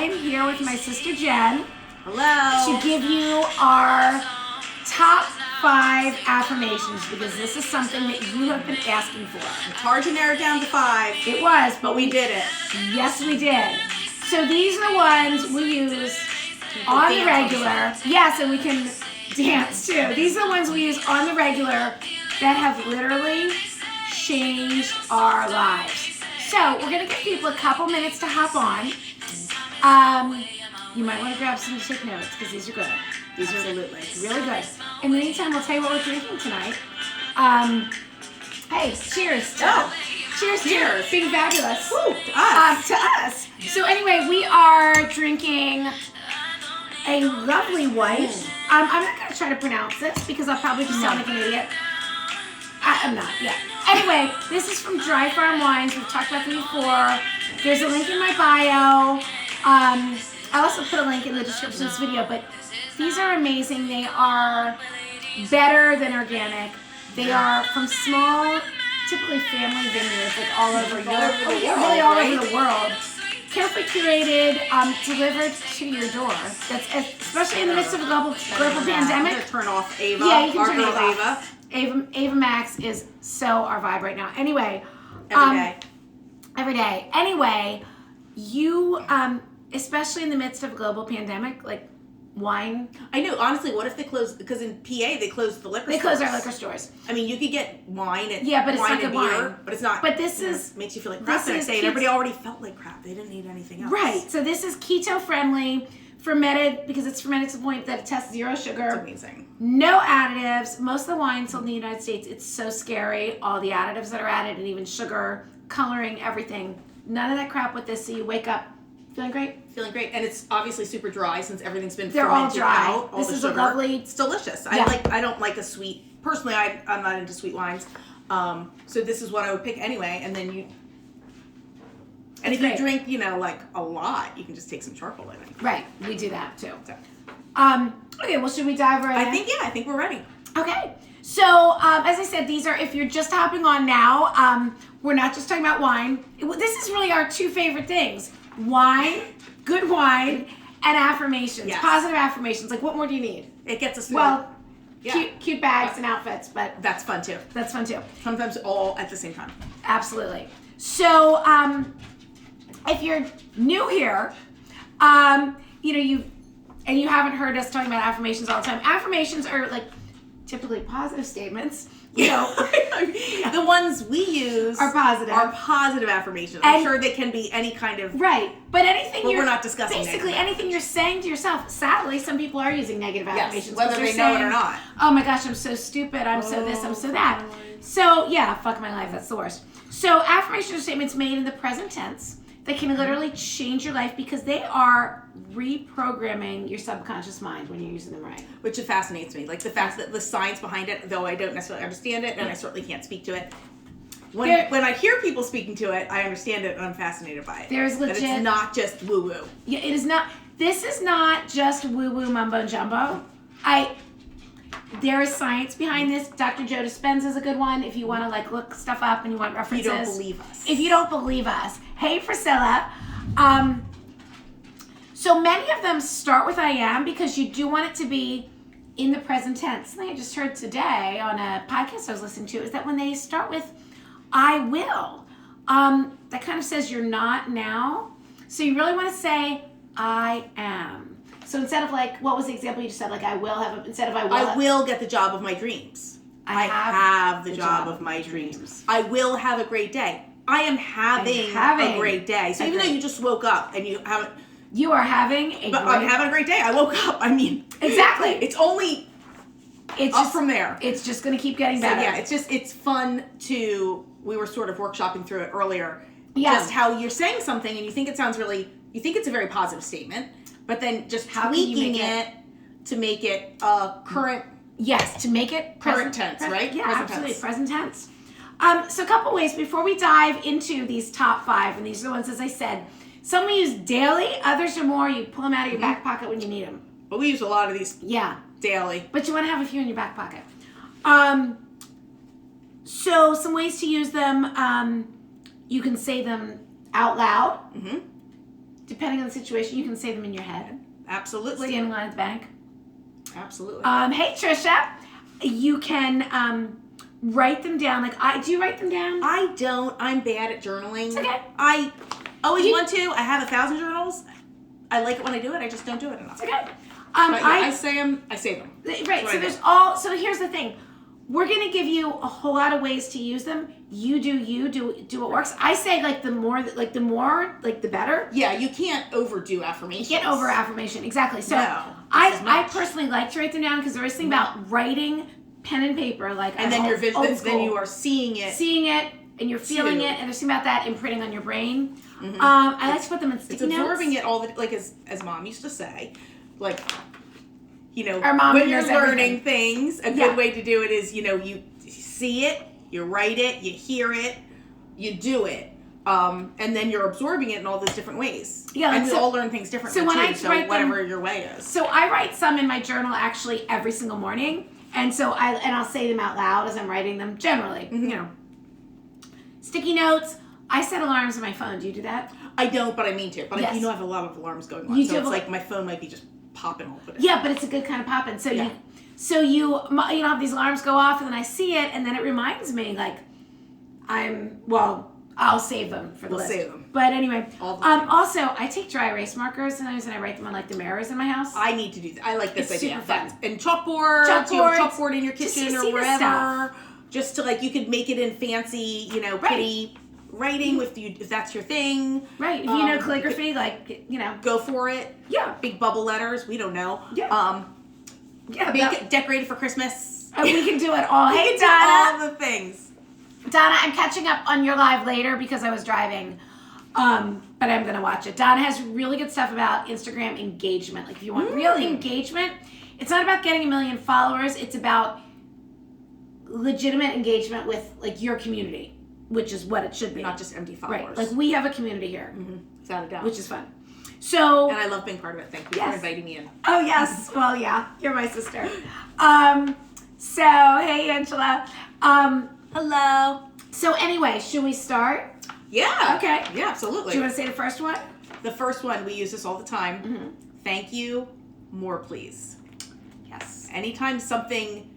I am here with my sister Jen. Hello. To give you our top 5 affirmations, because this is something that you have been asking for. It's hard to narrow down to 5. It was, but we did it. Yes, we did. So these are the ones we use on the regular. Yes, and we can dance too. These are the ones we use on the regular that have literally changed our lives. So we're going to give people a couple minutes to hop on. You might want to grab some to take notes because these are good. These are Absolutely. really good. In the meantime, we'll tell you what we're drinking tonight. Hey, cheers. Cheers. Being fabulous. Woo, to us. To us. So anyway, we are drinking a lovely white. I'm not going to try to pronounce this because I'll probably just sound like an idiot. I'm not, yeah. Anyway, this is from Dry Farm Wines. We've talked about them before. There's a link in my bio. I'll also put a link in the description of this video, but these are amazing. They are better than organic. They are from small, typically family vineyards, like all over Europe. Really all over the world. Carefully curated, delivered to your door. That's especially in the midst of a global pandemic. I'm going to turn off Ava. Yeah, you can turn girl off. Ava Max is so our vibe right now. Anyway. Every day. Anyway, you, especially in the midst of a global pandemic, like wine. I know. Honestly, what if they closed? Because in PA, they closed the liquor stores. They closed our liquor stores. I mean, you could get wine and but it's wine not and good beer, wine. but it's not. But this is makes you feel like crap the next day. And everybody already felt like crap. They didn't need anything else. Right. So this is keto friendly, fermented because it's fermented to the point that it tests 0 sugar. It's amazing. No additives. Most of the wine sold in the United States, it's so scary. All the additives that are added, and even sugar, coloring, everything. None of that crap with this. So you wake up feeling great. Feeling great, and it's obviously super dry since everything's been They're all fermented dry. out. This is a lovely. It's delicious. Yeah. I don't like a sweet. Personally, I'm not into sweet wines. So this is what I would pick anyway. And then you. And if you drink, like a lot, you can just take some charcoal in it. Right, we do that too. So. Okay, well, should we dive right in? I think we're ready. Okay, so as I said, these are, if you're just hopping on now, we're not just talking about wine. This is really our 2 favorite things. Wine, good wine, and affirmations. Yes. Positive affirmations. Like, what more do you need? It gets us through. Well, cute bags and outfits, but that's fun too. That's fun too. Sometimes all at the same time. Absolutely. So, if you're new here, you haven't heard us talking about affirmations all the time. Affirmations are like typically positive statements. The ones we use are positive affirmations. I'm sure they can be any kind of but anything we're not discussing basically anything you're saying to yourself. Sadly, some people are using negative affirmations, whether they know it or not. Oh my gosh, I'm so stupid. I'm so this. I'm so that. So yeah, fuck my life. That's the worst. So affirmations are statements made in the present tense that can literally change your life because they are reprogramming your subconscious mind when you're using them right. Which fascinates me. Like the fact that the science behind it, though I don't necessarily understand it, and I certainly can't speak to it. When I hear people speaking to it, I understand it and I'm fascinated by it. There's legit. That it's not just woo-woo. Yeah, it is not. This is not just woo-woo mumbo jumbo. There is science behind this. Dr. Joe Dispenza is a good one if you want to look stuff up and you want references. You don't believe us. If you don't believe us. Hey, Priscilla. So many of them start with I am because you do want it to be in the present tense. Something I just heard today on a podcast I was listening to is that when they start with I will, that kind of says you're not now. So you really want to say I am. So instead of what was the example you just said? I will have, instead of I will get the job of my dreams. I have the job of my dreams. I will have a great day. I am having a great day. So even though you just woke up and you haven't. You are having I'm having a great day. I woke up. Exactly. It's only up from there. It's just going to keep getting better. So yeah, it's fun we were sort of workshopping through it earlier. Yeah. Just how you're saying something and you think it's a very positive statement. But then just tweaking it to make it current. Yes, to make it current tense, right? Yeah, absolutely. Present tense. So a couple ways before we dive into these top 5, and these are the ones, as I said, some we use daily, others are more you pull them out of your back pocket when you need them. But we use a lot of these daily. But you want to have a few in your back pocket. So some ways to use them, you can say them out loud. depending on the situation, you can say them in your head. Absolutely. Stand in line at the bank. Absolutely. Hey, Trisha. You can write them down. Do you write them down? I don't. I'm bad at journaling. It's okay. I always want to. I have 1,000 journals. I like it when I do it. I just don't do it enough. It's okay. But yeah, I say them. Right. So here's the thing. We're gonna give you a whole lot of ways to use them. You do what works. I say the more the better. Yeah, you can't overdo affirmations. You can't over affirmation, exactly. So no, I personally like to write them down because there is something about writing pen and paper, and then then you are seeing it, and you're feeling it, and there's something about that imprinting on your brain. Mm-hmm. I like to put them in sticky notes. It's absorbing it all as Mom used to say, Our mom when you're learning everything. things, a good way to do it is, you see it, you write it, you hear it, you do it. And then you're absorbing it in all those different ways. Yeah, and we all learn things differently whatever your way is. So I write some in my journal actually every single morning, and so I'll say them out loud as I'm writing them. Generally, mm-hmm. Sticky notes. I set alarms on my phone. Do you do that? I don't, but I mean to. But yes. I have a lot of alarms going on, so it's my phone might be just popping all the time. Yeah, but it's a good kind of popping. So you have these alarms go off, and then I see it, and then it reminds me I'll save them for the list. Save them. But anyway, also I take dry erase markers sometimes and I write them on the mirrors in my house. I need to do that. I like this idea. Super fun. And chalkboard. Do you have a chalkboard in your kitchen or wherever? Just to you could make it in fancy, pretty writing if that's your thing. Right. If you know calligraphy, go for it. Yeah. Big bubble letters. We don't know. Yeah. Make it decorated for Christmas. We can do it all. Hey, do Donna. all the things. Donna, I'm catching up on your live later because I was driving, but I'm going to watch it. Donna has really good stuff about Instagram engagement. If you want real engagement, it's not about getting 1 million followers. It's about legitimate engagement with, your community, which is what it should be. Not just empty followers. Right. We have a community here. Mm-hmm. Without a doubt. Which is fun. So... And I love being part of it. Thank you for inviting me in. Oh, yes. Well, yeah. You're my sister. So, hey, Angela. Hello. So anyway, should we start? Yeah. Okay. Yeah, absolutely. Do you want to say the first one? The first one, we use this all the time. Mm-hmm. Thank you, more please. Yes. Anytime something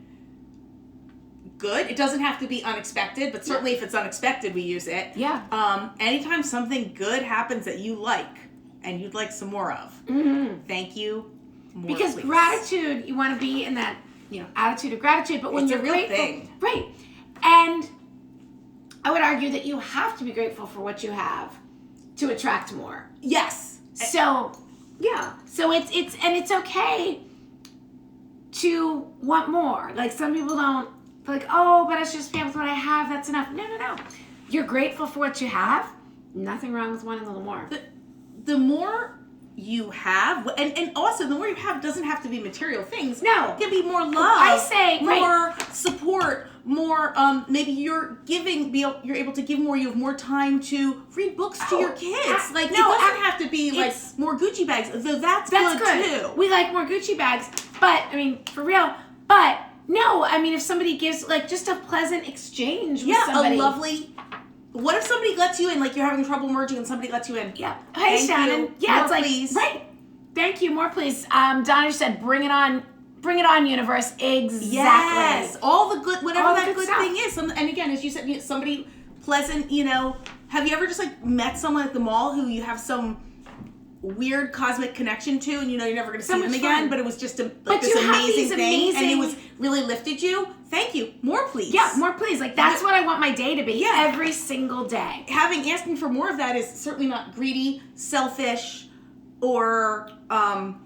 good, it doesn't have to be unexpected, but certainly if it's unexpected, we use it. Yeah. Anytime something good happens that you like and you'd like some more of, thank you, more because please. Gratitude, you want to be in that, attitude of gratitude, but when it's you're a real grateful, thing. Right. And I would argue that you have to be grateful for what you have to attract more. Yes. So, yeah. So it's okay to want more. Some people don't, oh, but I should just be with what I have. That's enough. No. You're grateful for what you have. Nothing wrong with wanting a little more. The more you have, and also the more you have doesn't have to be material things. No. It can be more love. I say more support, more maybe you're able to give more, you have more time to read books to your kids. It doesn't have to be more Gucci bags, though that's good too. We like more Gucci bags, but for real, but no, if somebody gives just a pleasant exchange with somebody. A lovely. What if somebody lets you in, you're having trouble merging and somebody lets you in? Yeah. Hey, Shannon. Yeah, more it's please. Right. Thank you. More please. Donna said, bring it on, universe. Exactly. Yes. All the good, whatever that good stuff. thing is. And again, as you said, somebody pleasant, have you ever just met someone at the mall who you have some weird cosmic connection to, and you're never going to see them again, but it was just this amazing thing, and it was really lifted you? Thank you. More please. Yeah, more please. That's what I want my day to be every single day. Asking for more of that is certainly not greedy, selfish, or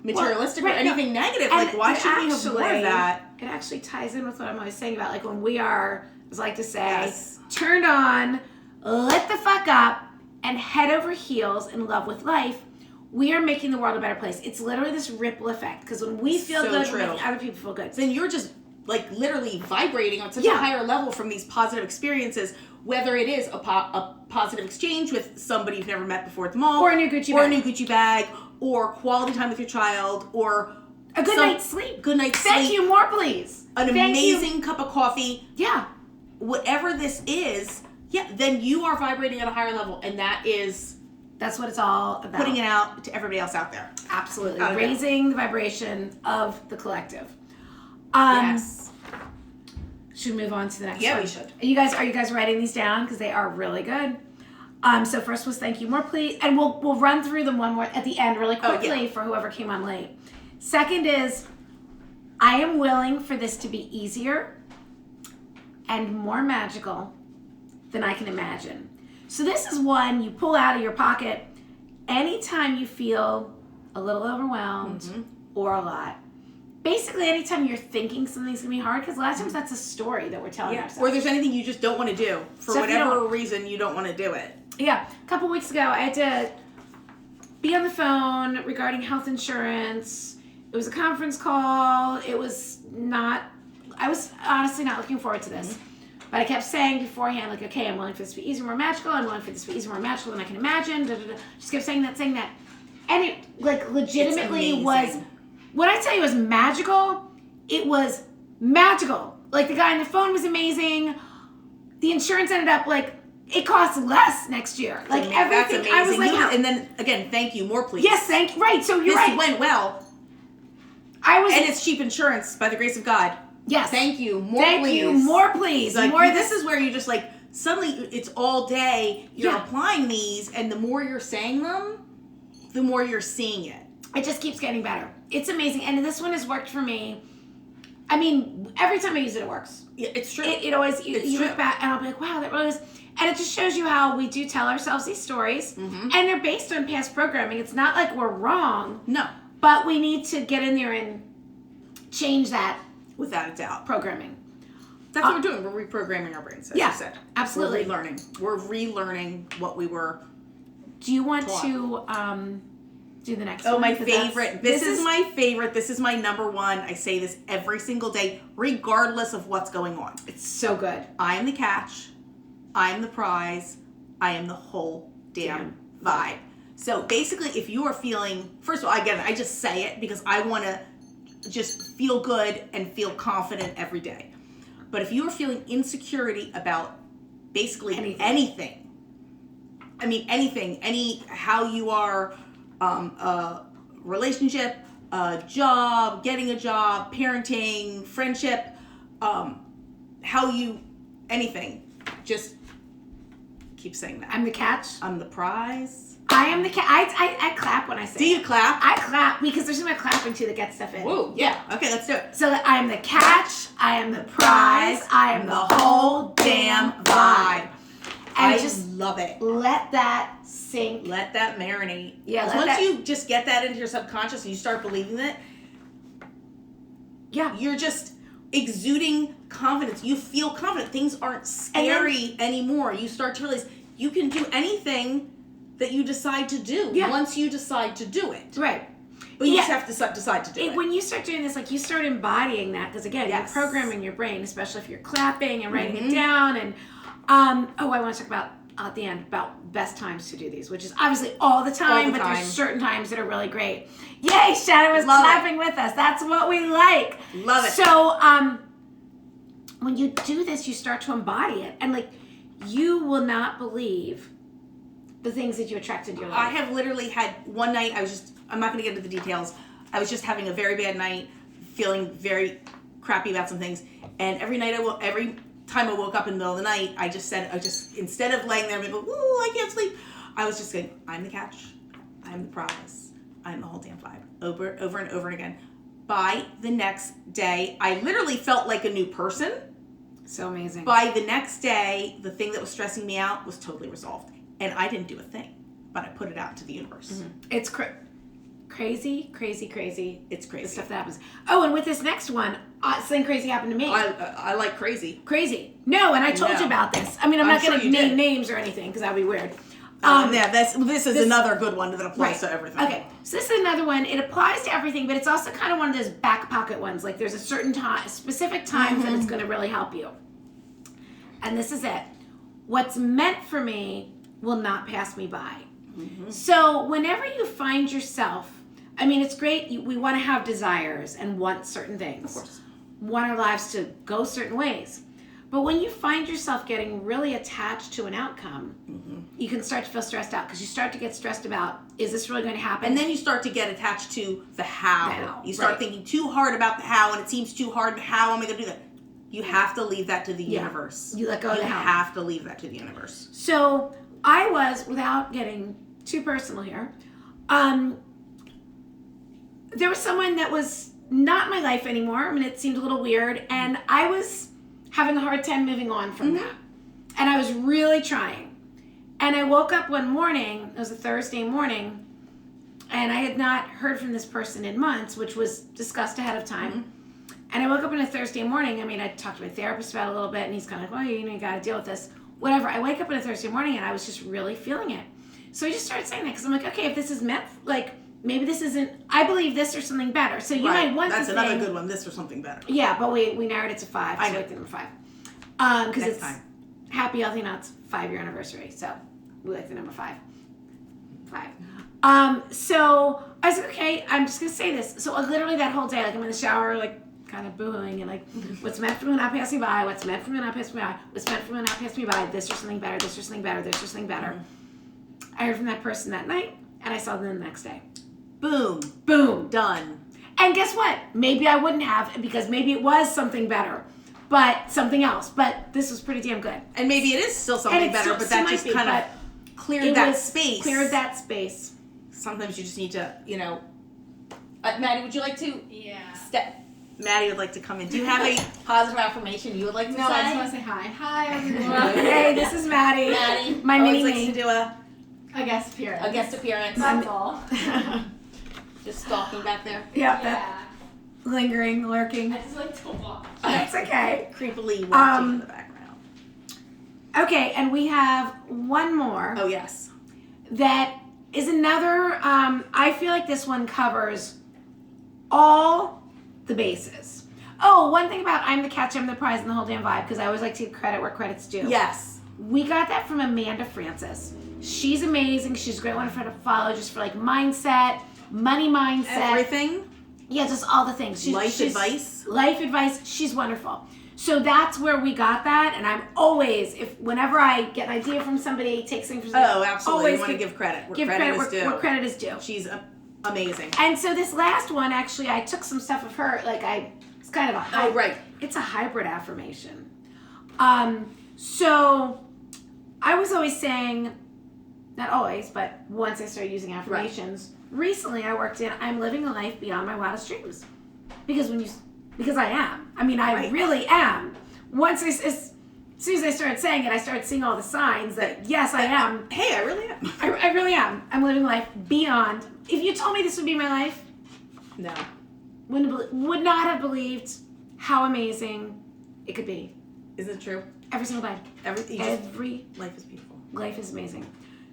materialistic or anything negative. Why should we have more of that? It actually ties in with what I'm always saying about when we are, as I like to say, turned on, lit the fuck up, and head over heels in love with life. We are making the world a better place. It's literally this ripple effect, because when we feel good, we're making other people feel good. Then you're just literally vibrating on such a higher level from these positive experiences, whether it is a positive exchange with somebody you've never met before at the mall, or a new Gucci bag, or quality time with your child, or a good night's sleep. Thank you, more please. An amazing cup of coffee. Yeah. Whatever this is, then you are vibrating at a higher level, and that is That's what it's all about. Putting it out to everybody else out there. Absolutely. Raising the vibration of the collective. Yes. Should we move on to the next one? Yeah, we should. Are you guys writing these down? Because they are really good. So first was thank you, more please. And we'll run through them one more at the end really quickly for whoever came on late. Second is, I am willing for this to be easier and more magical than I can imagine. So this is one you pull out of your pocket anytime you feel a little overwhelmed or a lot. Basically, anytime you're thinking something's going to be hard, because a lot of times that's a story that we're telling ourselves. Or there's anything you just don't want to do. For whatever reason, you don't want to do it. Yeah. A couple weeks ago, I had to be on the phone regarding health insurance. It was a conference call. I was honestly not looking forward to this. But I kept saying beforehand, like, okay, I'm willing for this to be easier, more magical. I'm willing for this to be easier, more magical than I can imagine. Just kept saying that. And it, like, legitimately was, when I tell you it was magical, it was magical. Like, the guy on the phone was amazing. The insurance ended up, like, it costs less next year. Like, everything. That's amazing. I was like, and then, again, thank you, more please. Yes, thank you. Right, so you're right. This went well. And it's cheap insurance, by the grace of God. Yes. Thank you, more please. Thank you, more please. Like, this is where you just, like, suddenly it's all day, you're applying these, and the more you're saying them, the more you're seeing it. It just keeps getting better. It's amazing. And this one has worked for me. I mean, every time I use it, it works. Yeah, it's true. It always, you look back and I'll be like, wow, that really is. And it just shows you how we do tell ourselves these stories. And they're based on past programming. It's not like we're wrong. No. But we need to get in there and change that. Without a doubt. Programming. That's what we're doing. We're reprogramming our brains, as you said. Absolutely. We're relearning what we were Do you want to do the next one? Oh, my favorite. This is my favorite. This is my number one. I say this every single day, regardless of what's going on. It's so good. I am the catch. I am the prize. I am the whole damn vibe. So basically, if you are feeling, first of all, I just say it because I want to just feel good and feel confident every day. But if you are feeling insecurity about basically anything, I mean anything, how you are, a relationship, a job, getting a job, parenting, friendship, anything, just keep saying that. I'm the catch. I'm the prize. I am the cat. I clap when I say Do you clap? I clap because there's something clapping too that gets stuff in. Whoa, yeah. Okay, let's do it. So I am the catch. I am the prize. I am the whole damn vibe. And I just love it. Let that sink. Let that marinate. Yeah. Once you just get that into your subconscious and you start believing it, you're just exuding confidence. You feel confident. Things aren't scary anymore. You start to realize you can do anything that you decide to do once you decide to do it. Right. But you just have to decide to do it. When you start doing this, like you start embodying that, because again, you're programming your brain, especially if you're clapping and writing it down. And I want to talk about at the end about best times to do these, which is obviously all the time, but there's certain times that are really great. Yay, Shannon was clapping with us. That's what we like. Love it. So when you do this, you start to embody it, and like you will not believe the things that you attract into your life. I have literally had one night, I'm not going to get into the details. I was just having a very bad night, feeling very crappy about some things. And every time I woke up in the middle of the night, I just instead of laying there and going, ooh, I can't sleep, I was just saying, I'm the catch, I'm the prize, I'm the whole damn vibe, over and over and again. By the next day, I literally felt like a new person. So amazing. By the next day, the thing that was stressing me out was totally resolved. And I didn't do a thing, but I put it out to the universe. It's crazy. It's crazy. The stuff that happens. Oh, and with this next one, something crazy happened to me. I like crazy. Crazy. No, and I told you about this. I mean, I'm not going to name names or anything because that would be weird. This is another good one that applies to everything. Okay, so this is another one. It applies to everything, but it's also kind of one of those back pocket ones. Like there's a certain specific times that it's going to really help you. And this is it. What's meant for me will not pass me by. So whenever you find yourself, I mean, it's great. We want to have desires and want certain things. Of course. Want our lives to go certain ways. But when you find yourself getting really attached to an outcome, you can start to feel stressed out because you start to get stressed about, is this really going to happen? And then you start to get attached to the how. You start thinking too hard about the how, and it seems too hard. How am I going to do that? You have to leave that to the universe. You let go of the how. You have to leave that to the universe. So I was, without getting too personal here, there was someone that was not in my life anymore. I mean, it seemed a little weird, and I was having a hard time moving on from that. And I was really trying. And I woke up one morning, it was a Thursday morning, and I had not heard from this person in months, which was discussed ahead of time. And I woke up on a Thursday morning. I mean, I talked to my therapist about it a little bit, and he's kind of like, well, you got to deal with this. Whatever. I wake up on a Thursday morning, and I was just really feeling it. So I just started saying that, because I'm like, okay, if this is meant, like, maybe this isn't, I believe this or something better. So you might want That's the another thing, good one, this or something better. Yeah, but we narrowed it to 5. I so know. I like the number 5. Because it's time. Happy Healthy Nuts 5-year anniversary. So we like the number 5. 5. So I was like, okay, I'm just going to say this. So literally that whole day, like I'm in the shower, like kind of boohooing and like, what's meant for me will not pass me by, what's meant for me will not pass me by, what's meant for me will not pass me by, this or something better, this or something better, this or something better. I heard from that person that night, and I saw them the next day. Boom. Boom. Done. And guess what? Maybe I wouldn't have, because maybe it was something better, but something else. But this was pretty damn good. And maybe it is still something better, but that just kind of cleared that space. Cleared that space. Sometimes you just need to, Maddie, would you like to? Yeah. Maddie would like to come in. Do you have a positive affirmation you would like to say? No, I just want to say hi. Hi, everyone. Hey, this is Maddie. Maddie. My mini likes me. to do a guest appearance. guest appearance. That's all. Just stalking back there. Yeah, Yeah. lingering, lurking. I just like to watch. That's okay. Creepily watching in the background. Okay, and we have one more. Oh, yes. That is another, I feel like this one covers all the bases. Oh, one thing about I'm the catch, I'm the prize, and the whole damn vibe, because I always like to give credit where credit's due. Yes. We got that from Amanda Francis. She's amazing. She's a great one for to follow, just for like mindset, money mindset. Everything. Yeah, just all the things. Life advice. Life advice. She's wonderful. So that's where we got that, and I'm always, whenever I get an idea from somebody, take something from somebody. Oh, absolutely. Always You want to give credit where where credit is due. She's amazing. And so this last one, actually, I took some stuff of her. It's kind of a hybrid. Oh, right. It's a hybrid affirmation. So I was always saying, not always, but once I started using affirmations, recently I worked in, I'm living a life beyond my wildest dreams. Because I am. I mean, I really am. As soon as I started saying it, I started seeing all the signs that, yes, I am. Hey, I really am. I really am. I'm living life beyond. If you told me this would be my life, No. would not have believed how amazing it could be. Isn't it true? Every single day. Every life is beautiful. Life is amazing.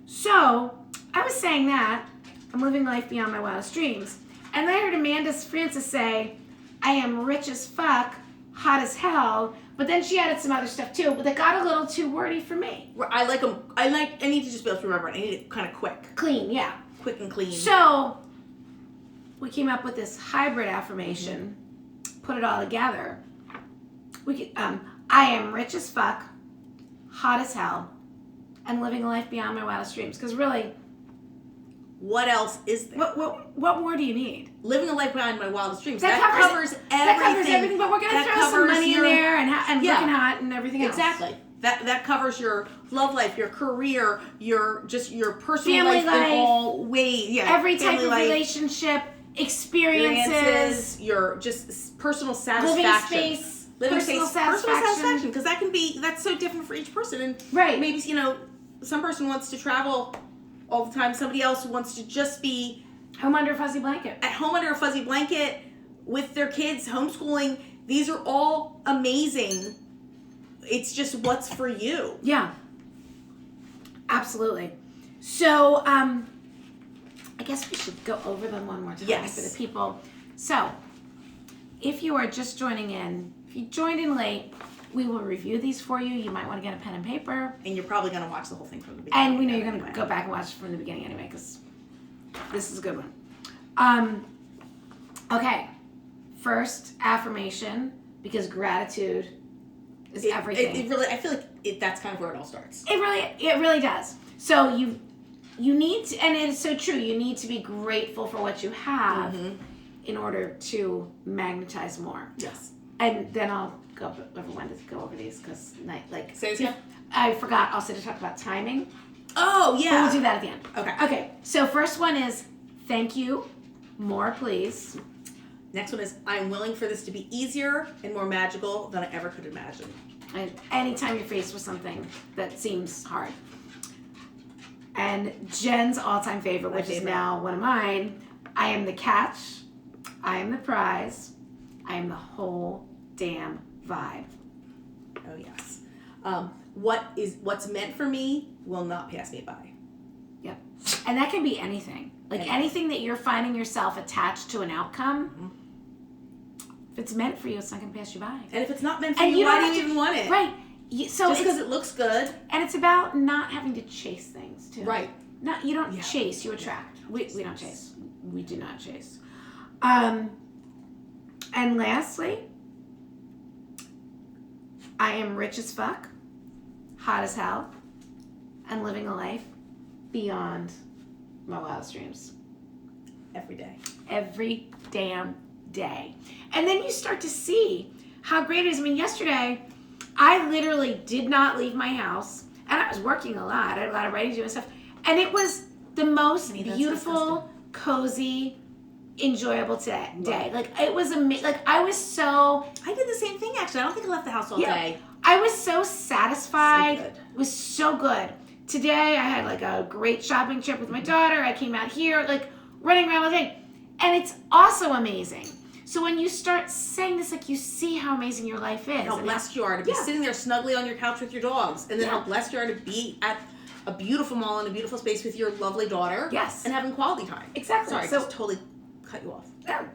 So, I was saying that. I'm living life beyond my wildest dreams. And then I heard Amanda Francis say, I am rich as fuck, hot as hell. But then she added some other stuff too, but that got a little too wordy for me. I like them. I need to just be able to remember it. I need it kind of quick. Clean, yeah. Quick and clean. So, we came up with this hybrid affirmation, put it all together. I am rich as fuck, hot as hell, and living a life beyond my wildest dreams. Because really, what else is there? what more do you need? Living a life beyond my wildest dreams. That covers everything. That covers everything, but we're going to throw some money in there and looking hot and everything else. Exactly. That covers your love life, your career, your personal family life in all ways. Yeah, every type of relationship, experiences, your just personal satisfaction. Personal satisfaction. Because that's so different for each person. And right. maybe, some person wants to travel all the time. Somebody else wants to just be home under a fuzzy blanket. At home under a fuzzy blanket with their kids, homeschooling. These are all amazing. It's just what's for you. Yeah. Absolutely. So, I guess we should go over them one more time for the people. So, if you are just joining in, if you joined in late, we will review these for you. You might want to get a pen and paper. And you're probably going to watch the whole thing from the beginning. And we know you're going to go back and watch it from the beginning anyway, because this is a good one. Okay. First affirmation, because gratitude is everything. It really, I feel like that's kind of where it all starts. It really does. So you need to, and it is so true, you need to be grateful for what you have in order to magnetize more. Yes. And then I'll go over when to go over these because Say I forgot also to talk about timing. Oh, yeah. But we'll do that at the end. Okay. Okay. So first one is thank you, more please. Next one is I'm willing for this to be easier and more magical than I ever could imagine. And anytime you're faced with something that seems hard. And Jen's all-time favorite, which is now one of mine. I am the catch. I am the prize. I am the whole damn vibe. Oh yes. What's meant for me will not pass me by. Yep. And that can be anything. Like anything that you're finding yourself attached to an outcome. If it's meant for you, it's not going to pass you by. And if it's not meant for you, why do you even want it? Right. So just because it looks good. And it's about not having to chase things too. Right. You don't chase, you attract. We don't chase. We do not chase. And lastly, I am rich as fuck, hot as hell, and living a life beyond my wildest dreams. Every day. Every damn day. And then you start to see how great it is. I mean, yesterday, I literally did not leave my house, and I was working a lot. I had a lot of writing to do and stuff. And it was the most beautiful, cozy, enjoyable day. Like, it was amazing. Like, I did the same thing, actually. I don't think I left the house all day. I was so satisfied. So good. It was so good. Today, I had, like, a great shopping trip with my daughter. I came out here, like, running around all day. And it's also amazing. So when you start saying this, like, you see how amazing your life is. How blessed you are to be sitting there snugly on your couch with your dogs. And then how blessed you are to be at a beautiful mall in a beautiful space with your lovely daughter. Yes. And having quality time. Exactly. Sorry, so, just totally cut you off.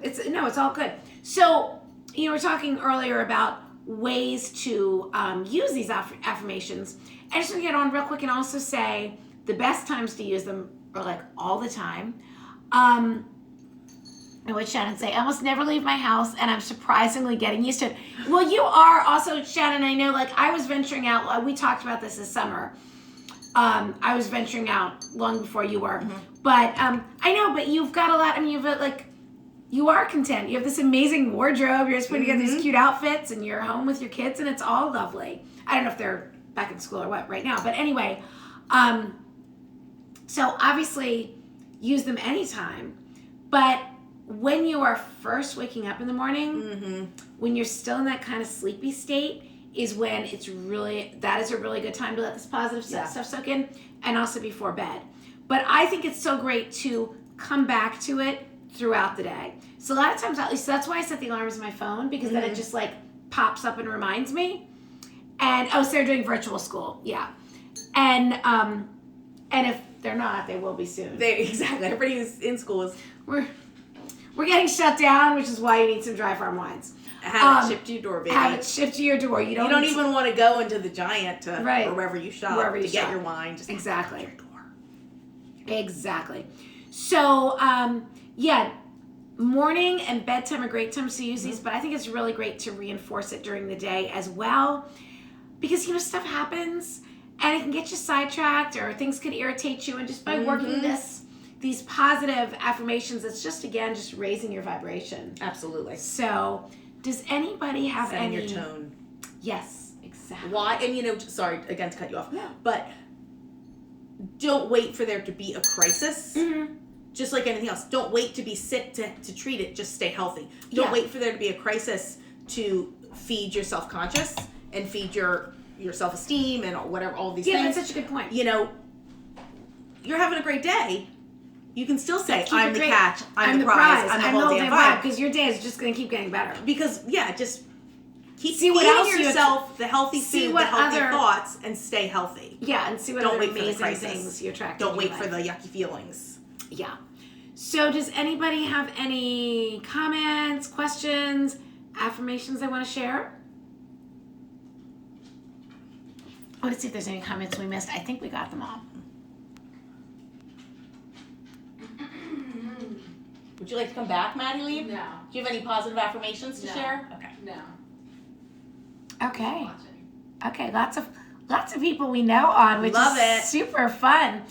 It's all good. So, we were talking earlier about ways to use these affirmations. I just want to get on real quick and also say the best times to use them are like all the time. And what Shannon say, I almost never leave my house and I'm surprisingly getting used to it. Well, you are also, Shannon, I know, like I was venturing out, we talked about this summer. I was venturing out long before you were. But I know, but you've got a lot, I mean, you've got like, you are content. You have this amazing wardrobe. You're just putting together these cute outfits and you're home with your kids and it's all lovely. I don't know if they're back in school or what right now, but anyway. So obviously use them anytime, but when you are first waking up in the morning, when you're still in that kind of sleepy state is when that is a really good time to let this positive stuff soak in, and also before bed. But I think it's so great to come back to it throughout the day. So a lot of times, at least that's why I set the alarms on my phone, because then it just like pops up and reminds me. And so they're doing virtual school, and if they're not, they will be soon. Exactly. Everybody who's in school is we're getting shut down, which is why you need some dry farm wines. Have it shipped to your door, baby. Have it shipped to your door. You don't even want to go into the Giant or wherever you shop to get your wine. Just exactly. Your door. Exactly. So morning and bedtime are great times to use these, but I think it's really great to reinforce it during the day as well, because stuff happens and it can get you sidetracked or things could irritate you, and just by working these positive affirmations, it's just raising your vibration. Absolutely. So does anybody have setting any your tone? Yes, exactly. Why? And sorry again to cut you off, but don't wait for there to be a crisis. Just like anything else, don't wait to be sick to treat it. Just stay healthy. Don't wait for there to be a crisis to feed your self-conscious and feed your self-esteem and whatever, all these things. Yeah, that's such a good point. You're having a great day. You can still say, I'm the catch, I'm the prize, I'm the whole damn vibe. Because your day is just going to keep getting better. Because, just keep see what else yourself the healthy food, the healthy thoughts, and stay healthy. Yeah, and see what other amazing things you attract. Don't wait for the yucky feelings. Yeah. So does anybody have any comments, questions, affirmations they want to share? Let's see if there's any comments we missed. I think we got them all. Would you like to come back, Maddie Lee? No. Do you have any positive affirmations to share? Okay. No. Okay. Watching. Okay, lots of people we know on, which Love is it. super fun.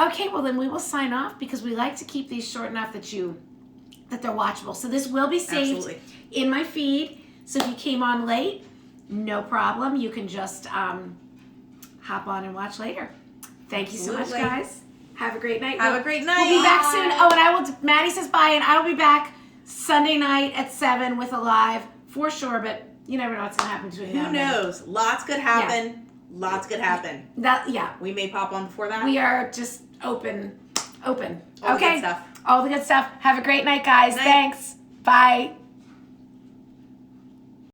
Okay, well then we will sign off because we like to keep these short enough that they're watchable. So this will be saved Absolutely. in my feed. So if you came on late, no problem. You can just hop on and watch later. Thank you so much, Absolutely. guys. Have a great night. Have a great night. We'll be back soon. Oh, and I will. Maddie says bye, and I will be back Sunday night at 7 with a live for sure. But you never know what's gonna happen between now Who and then. knows? Lots could happen. Lots could happen. Yeah. We may pop on before that. We are just open. All the good stuff. All the good stuff. Have a great night, guys. Night. Thanks. Bye.